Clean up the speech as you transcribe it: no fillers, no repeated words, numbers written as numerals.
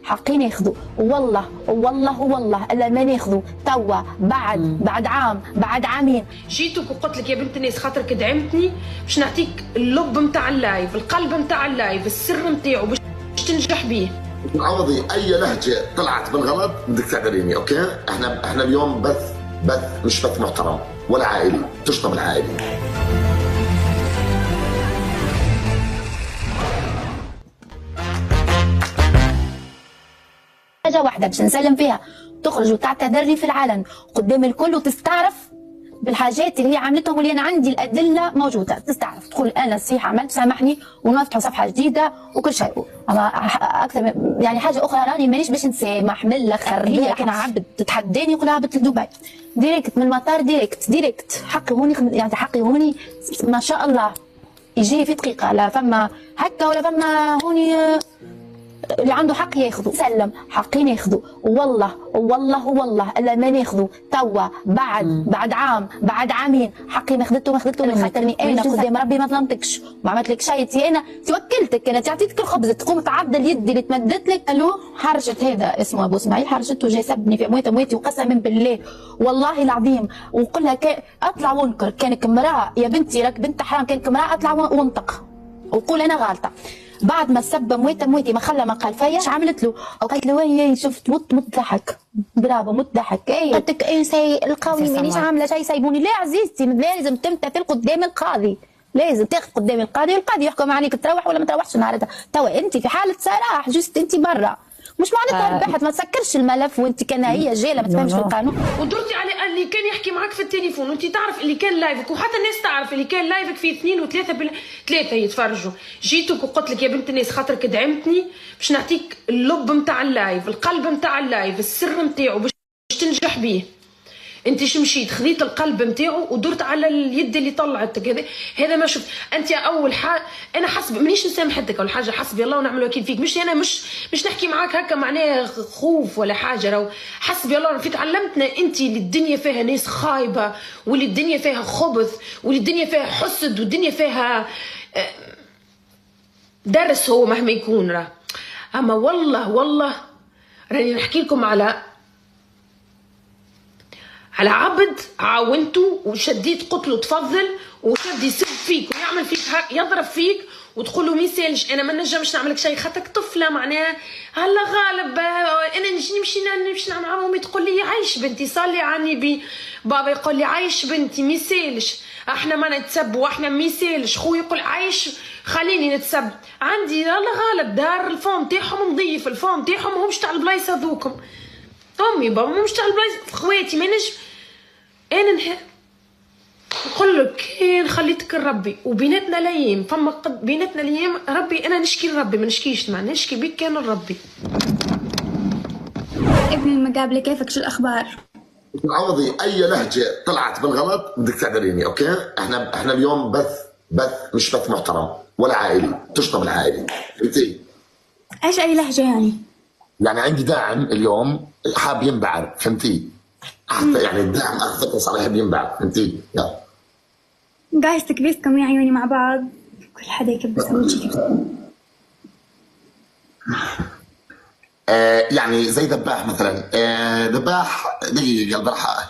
حقين ياخذوا، والله الا ما ناخذوا توا بعد عام بعد عامين. جيتك وقلت لك يا بنت الناس خاطرك دعمتني باش نعطيك اللب نتاع اللايف، القلب نتاع اللايف، السر نتاعو باش تنجح بيه. عوضي اي لهجه طلعت بالغلط بدك تعذريني، اوكي؟ احنا اليوم بث مش بث محترم ولا عائلي، تشطب العائلي. حاجه واحده باش نسلم فيها، تخرج وتعتذر لي في العلن قدام الكل وتستعرف بالحاجات اللي هي عملتهم، واللي انا عندي الادله موجوده، تستعرف تقول انا صحيح عملت سامحني ونفتحوا صفحه جديده وكل شيء. اما اكثر يعني حاجه اخرى راني مانيش باش نسامح من الاخر. هي كان عبد تتحداني يقول هبط لدبي ديريكت من المطار، ديريكت حقي هوني، يعني حقي هوني ما شاء الله يجي في دقيقه. لا فما هكا ولا فما هوني اللي عنده حق ياخذوا. سلم حقين ياخذوا، والله الا ما ناخذوا توا بعد عام بعد عامين. حقي ما خذته من خاطرني انا قدام ربي ما ظلمتكش وما عملت لك شيء. انا توكلتك، انا تعطيتك الخبز تقوم تعض اليد اللي تمدت لك. الو حرجت هذا اسمه ابو اسماعيل، حرجته جاي سبني في امواتي وقسما بالله والله العظيم. وقول لها اطلع وانكر، كانك امراه يا بنتي راك بنت حرام، كانك امراه اطلع وانطق وقول انا غالطه. بعد ما سب مويتي ما خلى ما قال فيا، اش عملت له؟ قالت له اي شفت مت ضحك، برافو مت ضحك. اي قلت لك اي القاضي مانيش عامله شيء سيبوني. لا عزيزتي لازم تمتثل قدام القاضي، لازم تاخذ قدام القاضي والقاضي يحكم عليك تروح ولا ما تروحش النهارده. توا انت في حاله سراح، جست انت برا، مش معناتها ربحت. ما تسكرش الملف وانت كان هي جاله ما تفهمش في القانون. ودرتي على اللي كان يحكي معك في التليفون وانت تعرف اللي كان لايفك، وحتى الناس تعرف اللي كان لايفك فيه 2 و3 ثلاثه يتفرجوا. جيتك وقلت لك يا بنت الناس خاطرك دعمتني باش نعطيك اللب نتاع اللايف، القلب نتاع اللايف، السر نتاعو باش تنجح بيه. انت مشيت خذيت القلب نتاعو ودرت على اليد اللي طلعتك. هذا ما شفت انت اول حاجه. انا حسب مانيش نسامحتك ولا حاجه، حسبي الله ونعم الوكيل فيك. مش انا مش نحكي معاك هكا معناه خوف ولا حاجه. راهو حسبي الله فيك. علمتنا انت اللي الدنيا فيها ناس خايبه، واللي الدنيا فيها خبث، واللي الدنيا فيها حسد، والدنيا فيها درس هو مهما يكون. راه اما والله راني نحكي لكم على عبد عاونته وشديت قلت له تفضل، وشد يسب فيك ويعمل فيك يضرب فيك وتقول له ما يسالش. انا ما نجمش نعمل لك شيء خاطرك طفله معناها هلا غالب. انا نمشي نعمل مع امي تقول لي عايش بنتي صلي عني بابا يقول لي عايش بنتي ما يسالش. احنا ما نتسب واحنا ما يسالش. خويا يقول عايش خليني نتسب. عندي هلا غالب دار الفون تاعهم نظيف، الفون تاعهم ماهمش تاع البلايص هذوكم. امي بابا ماهمش تاع البلايص، خواتي ما نجم. انا نقول لك كان خليتك لربي وبيناتنا الايام فما بيناتنا الايام ربي. انا نشكي لربي ما نشكيش مع نشكي بك كان لربي. ابن المقابله كيفك شو الاخبار؟ عوضي اي لهجه طلعت بالغلط بدك تعذريني، اوكي؟ احنا اليوم بث مش بث محترم ولا عائلي، تشطب العائلي. فهمتي؟ ايش اي لهجه يعني؟ يعني عندي داعم اليوم حاب ينبعر، فهمتي؟ حتى يعني الدعم اخذته صراحه يحب ينبعر، فهمتي؟ يلا جايز تكبيسكم يا عيوني مع بعض، كل حدا يكبس وجهي. يعني زي ذباح مثلا. ذباح دقيقه قلب راح